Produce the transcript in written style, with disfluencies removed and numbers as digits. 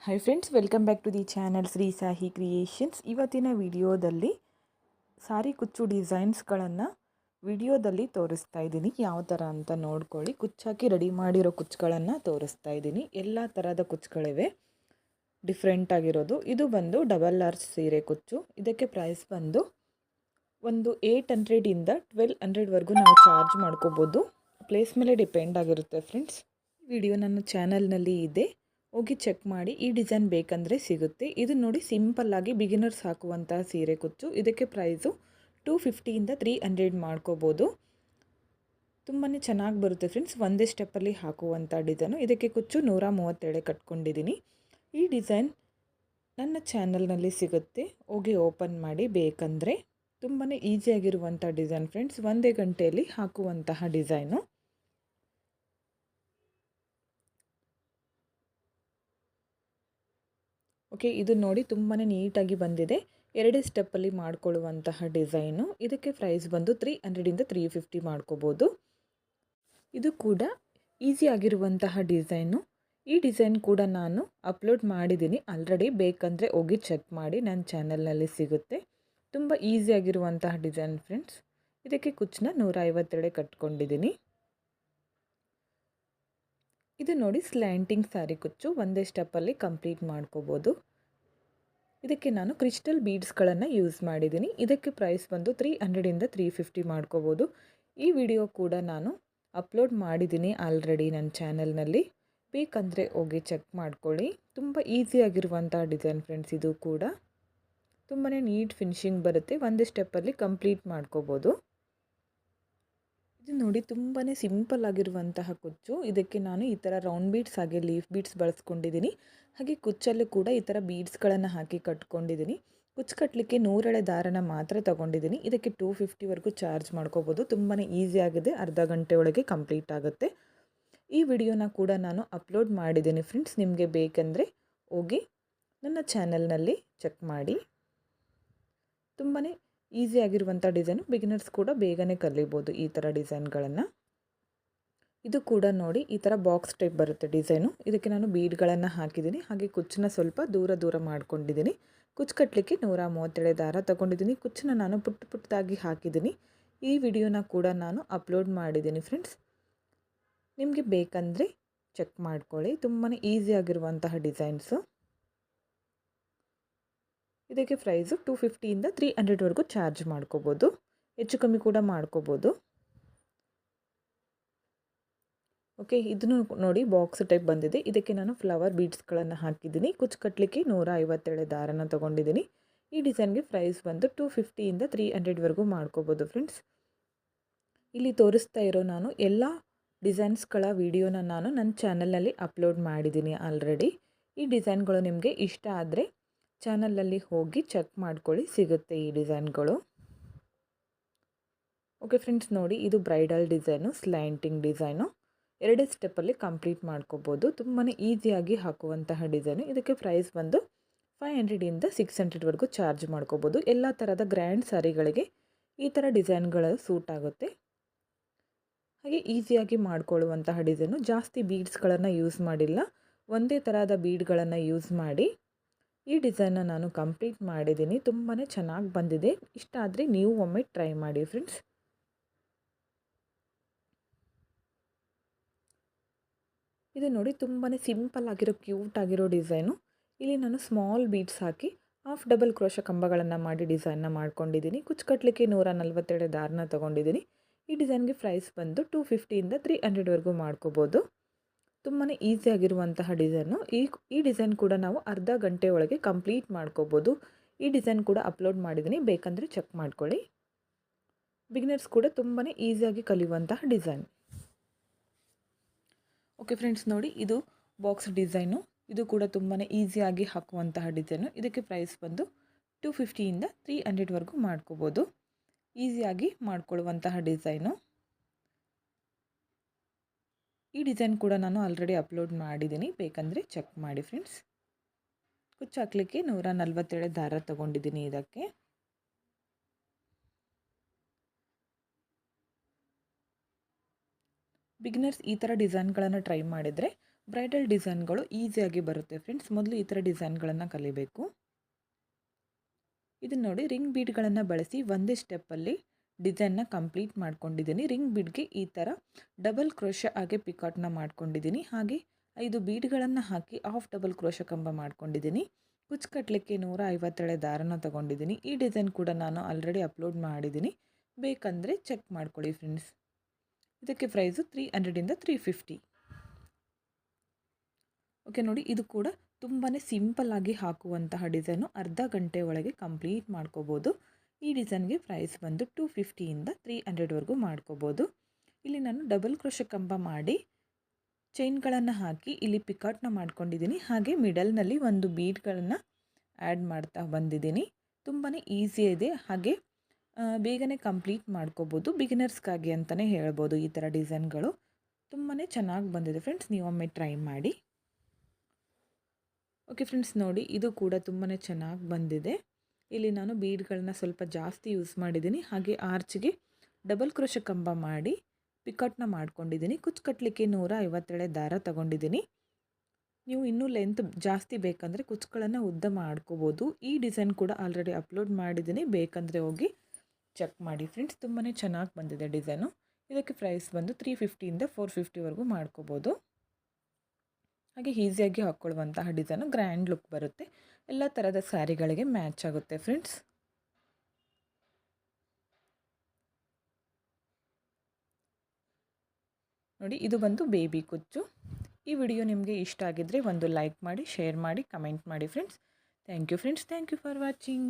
Hi friends, welcome back to the channel Shri Sahi creations. ಇವತ್ತಿನ ವಿಡಿಯೋದಲ್ಲಿ ಸಾರಿ ಕುಚ್ಚು ಡಿಸೈನ್ಸ್ಗಳನ್ನು ವಿಡಿಯೋದಲ್ಲಿ ತೋರಿಸ್ತಾ ಇದ್ದೀನಿ. ಯಾವ ಥರ ಅಂತ ನೋಡ್ಕೊಳ್ಳಿ. ಕುಚ್ಚಾಕಿ ರೆಡಿ ಮಾಡಿರೋ ಕುಚ್ಚುಗಳನ್ನು ತೋರಿಸ್ತಾ ಇದ್ದೀನಿ. ಎಲ್ಲ ಥರದ ಕುಚ್ಚುಗಳಿವೆ, ಡಿಫ್ರೆಂಟ್ ಆಗಿರೋದು. ಇದು ಬಂದು ಡಬಲ್ ಆರ್ಚ್ ಸೀರೆ ಕುಚ್ಚು. ಇದಕ್ಕೆ ಪ್ರೈಸ್ ಬಂದು ಒಂದು 800ಇಂದ 1200ವರೆಗೂ ನಾವು ಚಾರ್ಜ್ ಮಾಡ್ಕೋಬೋದು. ಪ್ಲೇಸ್ ಮೇಲೆ ಡಿಪೆಂಡ್ ಆಗಿರುತ್ತೆ ಫ್ರೆಂಡ್ಸ್. ವಿಡಿಯೋ ನನ್ನ ಚಾನಲ್ನಲ್ಲಿ ಇದೆ, ಹೋಗಿ ಚೆಕ್ ಮಾಡಿ. ಈ ಡಿಸೈನ್ ಬೇಕಂದರೆ ಸಿಗುತ್ತೆ. ಇದು ನೋಡಿ, ಸಿಂಪಲ್ಲಾಗಿ ಬಿಗಿನರ್ಸ್ ಹಾಕುವಂತಹ ಸೀರೆ ಕುಚ್ಚು. ಇದಕ್ಕೆ ಪ್ರೈಸು 250ಇಂದ 300 ಮಾಡ್ಕೋಬೋದು. ತುಂಬಾ ಚೆನ್ನಾಗಿ ಬರುತ್ತೆ ಫ್ರೆಂಡ್ಸ್. ಒಂದೇ ಸ್ಟೆಪ್ಪಲ್ಲಿ ಹಾಕುವಂಥ ಡಿಸೈನು. ಇದಕ್ಕೆ ಕುಚ್ಚು 137 ಕಟ್ಕೊಂಡಿದ್ದೀನಿ. ಈ ಡಿಸೈನ್ ನನ್ನ ಚಾನಲ್ನಲ್ಲಿ ಸಿಗುತ್ತೆ, ಹೋಗಿ ಓಪನ್ ಮಾಡಿ ಬೇಕಂದರೆ. ತುಂಬಾ ಈಸಿಯಾಗಿರುವಂಥ ಡಿಸೈನ್ ಫ್ರೆಂಡ್ಸ್. ಒಂದೇ ಗಂಟೆಯಲ್ಲಿ ಹಾಕುವಂತಹ ಡಿಸೈನು. ಓಕೆ, ಇದು ನೋಡಿ ತುಂಬಾ ನೀಟಾಗಿ ಬಂದಿದೆ. ಎರಡೇ ಸ್ಟೆಪ್ಪಲ್ಲಿ ಮಾಡ್ಕೊಳ್ಳುವಂತಹ ಡಿಸೈನು. ಇದಕ್ಕೆ ಪ್ರೈಸ್ ಬಂದು 300ಇಂದ 350 ಮಾಡ್ಕೋಬೋದು. ಇದು ಕೂಡ ಈಸಿ ಆಗಿರುವಂತಹ ಡಿಸೈನು. ಈ ಡಿಸೈನ್ ಕೂಡ ನಾನು ಅಪ್ಲೋಡ್ ಮಾಡಿದ್ದೀನಿ ಆಲ್ರೆಡಿ. ಬೇಕಂದರೆ ಹೋಗಿ ಚೆಕ್ ಮಾಡಿ, ನನ್ನ ಚಾನಲ್ನಲ್ಲಿ ಸಿಗುತ್ತೆ. ತುಂಬ ಈಸಿಯಾಗಿರುವಂತಹ ಡಿಸೈನ್ ಫ್ರೆಂಡ್ಸ್. ಇದಕ್ಕೆ ಕುಚ್ಚನ್ನ 152 ಕಟ್ಕೊಂಡಿದ್ದೀನಿ. ಇದು ನೋಡಿ, ಸ್ಲ್ಯಾಂಟಿಂಗ್ ಸ್ಯಾರಿ ಕುಚ್ಚು. ಒಂದೇ ಸ್ಟೆಪ್ಪಲ್ಲಿ ಕಂಪ್ಲೀಟ್ ಮಾಡ್ಕೋಬೋದು. ಇದಕ್ಕೆ ನಾನು ಕ್ರಿಸ್ಟಲ್ ಬೀಡ್ಸ್ಗಳನ್ನು ಯೂಸ್ ಮಾಡಿದ್ದೀನಿ. ಇದಕ್ಕೆ ಪ್ರೈಸ್ ಬಂದು 300ಇಂದ 350 ಮಾಡ್ಕೋಬೋದು. ಈ ವಿಡಿಯೋ ಕೂಡ ನಾನು ಅಪ್ಲೋಡ್ ಮಾಡಿದ್ದೀನಿ ಆಲ್ರೆಡಿ ನನ್ನ ಚಾನಲ್ನಲ್ಲಿ. ಬೇಕಂದರೆ ಹೋಗಿ ಚೆಕ್ ಮಾಡ್ಕೊಳ್ಳಿ. ತುಂಬ ಈಸಿಯಾಗಿರುವಂಥ ಡಿಸೈನ್ ಫ್ರೆಂಡ್ಸ್. ಇದು ಕೂಡ ತುಂಬಾ ನೀಟ್ ಫಿನಿಶಿಂಗ್ ಬರುತ್ತೆ. ಒಂದೇ ಸ್ಟೆಪ್ಪಲ್ಲಿ ಕಂಪ್ಲೀಟ್ ಮಾಡ್ಕೋಬೋದು. ಇದು ನೋಡಿ, ತುಂಬಾ ಸಿಂಪಲ್ ಆಗಿರುವಂತಹ ಕುಚ್ಚು. ಇದಕ್ಕೆ ನಾನು ಈ ಥರ ರೌಂಡ್ ಬೀಡ್ಸ್ ಹಾಗೆ ಲೀಫ್ ಬೀಡ್ಸ್ ಬಳಸ್ಕೊಂಡಿದ್ದೀನಿ. ಹಾಗೆ ಕುಚ್ಚಲ್ಲೂ ಕೂಡ ಈ ಥರ ಬೀಡ್ಸ್ಗಳನ್ನು ಹಾಕಿ ಕಟ್ಕೊಂಡಿದ್ದೀನಿ. ಕುಚ್ಚು ಕಟ್ಟಲಿಕ್ಕೆ 100 ಎಳೆ ದಾರನ ಮಾತ್ರ ತೊಗೊಂಡಿದ್ದೀನಿ. ಇದಕ್ಕೆ 250ವರೆಗೂ ಚಾರ್ಜ್ ಮಾಡ್ಕೋಬೋದು. ತುಂಬಾ ಈಸಿ ಆಗಿದೆ, ಅರ್ಧ ಗಂಟೆ ಒಳಗೆ ಕಂಪ್ಲೀಟ್ ಆಗುತ್ತೆ. ಈ ವಿಡಿಯೋನ ಕೂಡ ನಾನು ಅಪ್ಲೋಡ್ ಮಾಡಿದ್ದೀನಿ ಫ್ರೆಂಡ್ಸ್. ನಿಮಗೆ ಬೇಕಂದರೆ ಹೋಗಿ ನನ್ನ ಚಾನಲ್ನಲ್ಲಿ ಚೆಕ್ ಮಾಡಿ. ತುಂಬಾ ಈಸಿ ಆಗಿರುವಂಥ ಡಿಸೈನು. ಬಿಗಿನರ್ಸ್ ಕೂಡ ಬೇಗನೆ ಕಲಿಬೋದು ಈ ಥರ ಡಿಸೈನ್ಗಳನ್ನು. ಇದು ಕೂಡ ನೋಡಿ, ಈ ಥರ ಬಾಕ್ಸ್ ಟೈಪ್ ಬರುತ್ತೆ ಡಿಸೈನು. ಇದಕ್ಕೆ ನಾನು ಬೀಡ್ಗಳನ್ನು ಹಾಕಿದ್ದೀನಿ. ಹಾಗೆ ಕುಚ್ಚನ್ನ ಸ್ವಲ್ಪ ದೂರ ಮಾಡ್ಕೊಂಡಿದ್ದೀನಿ. ಕುಚ್ಚು ಕಟ್ಟಲಿಕ್ಕೆ 137 ದಾರ ತೊಗೊಂಡಿದ್ದೀನಿ. ಕುಚ್ಚನ್ನ ನಾನು ಪುಟ್ಟದಾಗಿ ಹಾಕಿದ್ದೀನಿ. ಈ ವಿಡಿಯೋನ ಕೂಡ ನಾನು ಅಪ್ಲೋಡ್ ಮಾಡಿದ್ದೀನಿ ಫ್ರೆಂಡ್ಸ್. ನಿಮಗೆ ಬೇಕಂದರೆ ಚೆಕ್ ಮಾಡ್ಕೊಳ್ಳಿ. ತುಂಬಾ ಈಸಿ ಆಗಿರುವಂತಹ ಡಿಸೈನ್ಸು. ಇದಕ್ಕೆ ಪ್ರೈಸು 250ಇಂದ 300ವರೆಗೂ ಚಾರ್ಜ್ ಮಾಡ್ಕೋಬೋದು. ಹೆಚ್ಚು ಕಮ್ಮಿ ಕೂಡ ಮಾಡ್ಕೋಬೋದು. ಓಕೆ, ಇದನ್ನು ನೋಡಿ, ಬಾಕ್ಸ್ ಟೈಪ್ ಬಂದಿದೆ. ಇದಕ್ಕೆ ನಾನು ಫ್ಲವರ್ ಬೀಡ್ಸ್ಗಳನ್ನು ಹಾಕಿದ್ದೀನಿ. ಕುಚ್ಚು ಕಟ್ಟಲಿಕ್ಕೆ 157 ದಾರನ ತೊಗೊಂಡಿದ್ದೀನಿ. ಈ ಡಿಸೈನ್ಗೆ ಪ್ರೈಸ್ ಬಂದು 250ಇಂದ 300ವರೆಗೂ ಮಾಡ್ಕೋಬೋದು ಫ್ರೆಂಡ್ಸ್. ಇಲ್ಲಿ ತೋರಿಸ್ತಾ ಇರೋ ನಾನು ಎಲ್ಲ ಡಿಸೈನ್ಸ್ಗಳ ವಿಡಿಯೋನ ನಾನು ನನ್ನ ಚಾನಲ್ನಲ್ಲಿ ಅಪ್ಲೋಡ್ ಮಾಡಿದ್ದೀನಿ ಆಲ್ರೆಡಿ. ಈ ಡಿಸೈನ್ಗಳು ನಿಮಗೆ ಇಷ್ಟ ಆದರೆ ಚಾನಲಲ್ಲಿ ಹೋಗಿ ಚೆಕ್ ಮಾಡ್ಕೊಳ್ಳಿ, ಸಿಗುತ್ತೆ ಈ ಡಿಸೈನ್ಗಳು. ಓಕೆ ಫ್ರೆಂಡ್ಸ್, ನೋಡಿ, ಇದು ಬ್ರೈಡಲ್ ಡಿಸೈನು, ಸ್ಲ್ಯಾಂಟಿಂಗ್ ಡಿಸೈನು. ಎರಡೇ ಸ್ಟೆಪ್ಪಲ್ಲಿ ಕಂಪ್ಲೀಟ್ ಮಾಡ್ಕೋಬೋದು. ತುಂಬಾ ಈಸಿಯಾಗಿ ಹಾಕುವಂತಹ ಡಿಸೈನು. ಇದಕ್ಕೆ ಪ್ರೈಸ್ ಬಂದು 500ಇಂದ 600ವರೆಗೂ ಚಾರ್ಜ್ ಮಾಡ್ಕೋಬೋದು. ಎಲ್ಲ ಥರದ ಗ್ರ್ಯಾಂಡ್ ಸ್ಯಾರಿಗಳಿಗೆ ಈ ಥರ ಡಿಸೈನ್ಗಳು ಸೂಟ್ ಆಗುತ್ತೆ. ಹಾಗೆ ಈಸಿಯಾಗಿ ಮಾಡ್ಕೊಳ್ಳುವಂತಹ ಡಿಸೈನು. ಜಾಸ್ತಿ ಬೀಡ್ಸ್ಗಳನ್ನು ಯೂಸ್ ಮಾಡಿಲ್ಲ, ಒಂದೇ ಥರದ ಬೀಡ್ಗಳನ್ನು ಯೂಸ್ ಮಾಡಿ ಈ ಡಿಸೈನ್ನ ನಾನು ಕಂಪ್ಲೀಟ್ ಮಾಡಿದ್ದೀನಿ. ತುಂಬಾ ಚೆನ್ನಾಗಿ ಬಂದಿದೆ. ಇಷ್ಟ ಆದರೆ ನೀವು ಒಮ್ಮೆ ಟ್ರೈ ಮಾಡಿ ಫ್ರೆಂಡ್ಸ್. ಇದು ನೋಡಿ, ತುಂಬಾ ಸಿಂಪಲ್ ಆಗಿರೋ ಕ್ಯೂಟ್ ಆಗಿರೋ ಡಿಸೈನು. ಇಲ್ಲಿ ನಾನು ಸ್ಮಾಲ್ ಬೀಡ್ಸ್ ಹಾಕಿ ಹಾಫ್ ಡಬಲ್ ಕ್ರೋಶ ಕಂಬಗಳನ್ನು ಮಾಡಿ ಡಿಸೈನ್ನ ಮಾಡ್ಕೊಂಡಿದ್ದೀನಿ. ಕುಚ್ಚು ಕಟ್ಟಲಿಕ್ಕೆ 147 ದಾರನ ತೊಗೊಂಡಿದ್ದೀನಿ. ಈ ಡಿಸೈನ್ಗೆ ಪ್ರೈಸ್ ಬಂದು 250ಇಂದ 300ವರೆಗೂ ಮಾಡ್ಕೋಬೋದು. ತುಂಬಾ ಈಸಿಯಾಗಿರುವಂತಹ ಡಿಸೈನು. ಈ ಡಿಸೈನ್ ಕೂಡ ನಾವು ಅರ್ಧ ಗಂಟೆ ಒಳಗೆ ಕಂಪ್ಲೀಟ್ ಮಾಡ್ಕೋಬೋದು. ಈ ಡಿಸೈನ್ ಕೂಡ ಅಪ್ಲೋಡ್ ಮಾಡಿದ್ದೀನಿ, ಬೇಕಂದರೆ ಚೆಕ್ ಮಾಡ್ಕೊಳ್ಳಿ. ಬಿಗಿನರ್ಸ್ ಕೂಡ ತುಂಬಾ ಈಸಿಯಾಗಿ ಕಲಿಯುವಂತಹ ಡಿಸೈನ್. ಓಕೆ ಫ್ರೆಂಡ್ಸ್, ನೋಡಿ, ಇದು ಬಾಕ್ಸ್ ಡಿಸೈನು. ಇದು ಕೂಡ ತುಂಬಾ ಈಸಿಯಾಗಿ ಹಾಕುವಂತಹ ಡಿಸೈನು. ಇದಕ್ಕೆ ಪ್ರೈಸ್ ಬಂದು 250ಇಂದ 300ವರೆಗೂ ಮಾಡ್ಕೋಬೋದು. ಈಸಿಯಾಗಿ ಮಾಡ್ಕೊಳ್ಳುವಂತಹ ಡಿಸೈನು. ಈ ಡಿಸೈನ್ ಕೂಡ ನಾನು ಆಲ್ರೆಡಿ ಅಪ್ಲೋಡ್ ಮಾಡಿದ್ದೀನಿ, ಬೇಕಂದರೆ ಚೆಕ್ ಮಾಡಿ ಫ್ರೆಂಡ್ಸ್. ಕುಚ್ಚು ಹಾಕಲಿಕ್ಕೆ 147 ದಾರ ತೊಗೊಂಡಿದ್ದೀನಿ. ಇದಕ್ಕೆ ಬಿಗಿನರ್ಸ್ ಈ ಥರ ಡಿಸೈನ್ಗಳನ್ನು ಟ್ರೈ ಮಾಡಿದರೆ ಬ್ರೈಡಲ್ ಡಿಸೈನ್ಗಳು ಈಸಿಯಾಗಿ ಬರುತ್ತೆ ಫ್ರೆಂಡ್ಸ್. ಮೊದಲು ಈ ಥರ ಡಿಸೈನ್ಗಳನ್ನು ಕಲಿಬೇಕು. ಇದನ್ನು ನೋಡಿ, ರಿಂಗ್ ಬೀಡ್ಗಳನ್ನು ಬಳಸಿ ಒಂದೇ ಸ್ಟೆಪ್ಪಲ್ಲಿ ಡಿಸೈನ್ನ ಕಂಪ್ಲೀಟ್ ಮಾಡ್ಕೊಂಡಿದ್ದೀನಿ. ರಿಂಗ್ ಬೀಡ್ಗೆ ಈ ಥರ ಡಬಲ್ ಕ್ರೋಶ ಹಾಗೆ ಪಿಕಾಟ್ನ ಮಾಡ್ಕೊಂಡಿದ್ದೀನಿ. ಹಾಗೆ 5 ಬೀಡ್ಗಳನ್ನು ಹಾಕಿ ಹಾಫ್ ಡಬಲ್ ಕ್ರೋಶ ಕಂಬ ಮಾಡ್ಕೊಂಡಿದ್ದೀನಿ. ಕುಚ್ಚು ಕಟ್ಟಲಿಕ್ಕೆ 157 ದಾರನ ತೊಗೊಂಡಿದ್ದೀನಿ. ಈ ಡಿಸೈನ್ ಕೂಡ ನಾನು ಆಲ್ರೆಡಿ ಅಪ್ಲೋಡ್ ಮಾಡಿದ್ದೀನಿ, ಬೇಕಂದರೆ ಚೆಕ್ ಮಾಡ್ಕೊಳ್ಳಿ ಫ್ರೆಂಡ್ಸ್. ಇದಕ್ಕೆ ಪ್ರೈಸು 300 350. ಓಕೆ ನೋಡಿ, ಇದು ಕೂಡ ತುಂಬಾ ಸಿಂಪಲ್ಲಾಗಿ ಹಾಕುವಂತಹ ಡಿಸೈನು. ಅರ್ಧ ಗಂಟೆ ಒಳಗೆ ಕಂಪ್ಲೀಟ್ ಮಾಡ್ಕೋಬೋದು. ಈ ಡಿಸೈನ್ಗೆ ಪ್ರೈಸ್ ಬಂದು 250 300ವರೆಗೂ ಮಾಡ್ಕೋಬೋದು. ಇಲ್ಲಿ ನಾನು ಡಬಲ್ ಕ್ರೋಶ ಕಂಬ ಮಾಡಿ ಚೈನ್ಗಳನ್ನು ಹಾಕಿ ಇಲ್ಲಿ ಪಿಕಾಟ್ನ ಮಾಡ್ಕೊಂಡಿದ್ದೀನಿ. ಹಾಗೆ ಮಿಡಲ್ನಲ್ಲಿ ಒಂದು ಬೀಡ್ಗಳನ್ನು ಆ್ಯಡ್ ಮಾಡ್ತಾ ಬಂದಿದ್ದೀನಿ. ತುಂಬಾ ಈಸಿ ಇದೆ, ಹಾಗೆ ಬೇಗನೆ ಕಂಪ್ಲೀಟ್ ಮಾಡ್ಕೋಬೋದು. ಬಿಗಿನರ್ಸ್ಗಾಗಿ ಅಂತಲೇ ಹೇಳ್ಬೋದು. ಈ ಥರ ಡಿಸೈನ್ಗಳು ತುಂಬಾ ಚೆನ್ನಾಗಿ ಬಂದಿದೆ ಫ್ರೆಂಡ್ಸ್, ನೀವೊಮ್ಮೆ ಟ್ರೈ ಮಾಡಿ. ಓಕೆ ಫ್ರೆಂಡ್ಸ್ ನೋಡಿ, ಇದು ಕೂಡ ತುಂಬಾ ಚೆನ್ನಾಗಿ ಬಂದಿದೆ. ಇಲ್ಲಿ ನಾನು ಬೀಡ್ಗಳನ್ನ ಸ್ವಲ್ಪ ಜಾಸ್ತಿ ಯೂಸ್ ಮಾಡಿದ್ದೀನಿ. ಹಾಗೆ ಆರ್ಚ್ಗೆ ಡಬಲ್ ಕ್ರೋಶ ಕಂಬ ಮಾಡಿ ಪಿಕಾಟ್ನ ಮಾಡ್ಕೊಂಡಿದ್ದೀನಿ. ಕುಚ್ಚು ಕಟ್ಟಲಿಕ್ಕೆ 157 ದಾರ ತಗೊಂಡಿದ್ದೀನಿ. ನೀವು ಇನ್ನೂ ಲೆಂತ್ ಜಾಸ್ತಿ ಬೇಕಂದರೆ ಕುಚ್ಚುಗಳನ್ನು ಉದ್ದ ಮಾಡ್ಕೋಬೋದು. ಈ ಡಿಸೈನ್ ಕೂಡ ಆಲ್ರೆಡಿ ಅಪ್ಲೋಡ್ ಮಾಡಿದ್ದೀನಿ, ಬೇಕಂದರೆ ಹೋಗಿ ಚೆಕ್ ಮಾಡಿ ಫ್ರೆಂಡ್ಸ್. ತುಂಬಾ ಚೆನ್ನಾಗಿ ಬಂದಿದೆ ಡಿಸೈನು. ಇದಕ್ಕೆ ಪ್ರೈಸ್ ಬಂದು 350 450ವರೆಗೂ ಮಾಡ್ಕೋಬೋದು. ಹಾಗೆ ಈಸಿಯಾಗಿ ಹಾಕ್ಕೊಳ್ಳುವಂತಹ ಡಿಸೈನು, ಗ್ರ್ಯಾಂಡ್ ಲುಕ್ ಬರುತ್ತೆ. ಎಲ್ಲ ಥರದ ಸ್ಯಾರಿಗಳಿಗೆ ಮ್ಯಾಚ್ ಆಗುತ್ತೆ ಫ್ರೆಂಡ್ಸ್. ನೋಡಿ, ಇದು ಬಂದು ಬೇಬಿ ಕುಚ್ಚು. ಈ ವಿಡಿಯೋ ನಿಮಗೆ ಇಷ್ಟ ಆಗಿದ್ದರೆ ಒಂದು ಲೈಕ್ ಮಾಡಿ, ಶೇರ್ ಮಾಡಿ, ಕಮೆಂಟ್ ಮಾಡಿ friends. Thank you friends, thank you for watching.